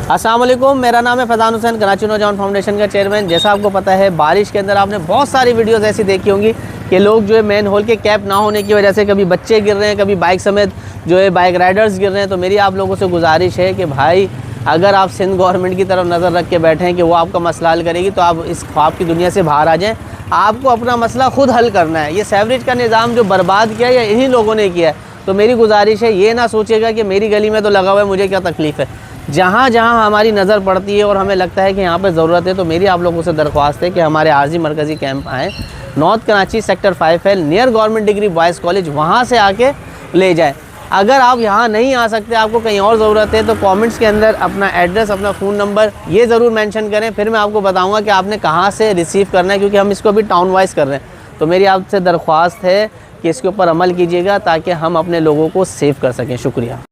अस्सलाम वालेकुम, मेरा नाम है फैज़ान, कराची नौजवान फाउंडेशन का चेयरमैन। जैसा आपको पता है, बारिश के अंदर आपने बहुत सारी वीडियोस ऐसी देखी होंगी कि लोग जो है मेन होल के कैप ना होने की वजह से कभी बच्चे गिर रहे हैं, कभी बाइक समेत जो है बाइक राइडर्स गिर रहे हैं। तो मेरी आप लोगों से गुजारिश है कि भाई अगर आप सिंध गवर्नमेंट की तरफ नज़र रख के बैठे हैं कि वो आपका मसला हल करेगी, तो आप इस ख्वाब की दुनिया से बाहर आ जाएँ। आपको अपना मसला खुद हल करना है। ये सैवरेज का निज़ाम जो बर्बाद किया है, इन्हीं लोगों ने किया है। तो मेरी गुजारिश है, ये ना सोचेगा कि मेरी गली में तो लगा हुआ है, मुझे क्या तकलीफ़ है। जहाँ जहाँ हमारी नज़र पड़ती है और हमें लगता है कि यहाँ पर ज़रूरत है, तो मेरी आप लोगों से दरख्वास्त है कि हमारे आर्जी मरकज़ी कैंप आएँ। नॉर्थ कराची सेक्टर 5 है, near government degree boys college, वहाँ से आके ले जाएँ। अगर आप यहाँ नहीं आ सकते, आपको कहीं और ज़रूरत है, तो कमेंट्स के अंदर अपना एड्रेस, अपना फ़ोन नंबर ये ज़रूर मेंशन करें। फिर मैं आपको बताऊँगा कि आपने कहाँ से रिसीव करना है, क्योंकि हम इसको भी टाउन वाइज कर रहे हैं। तो मेरी आपसे दरख्वास्त है कि इसके ऊपर अमल कीजिएगा ताकि हम अपने लोगों को सेव कर सकें। शुक्रिया।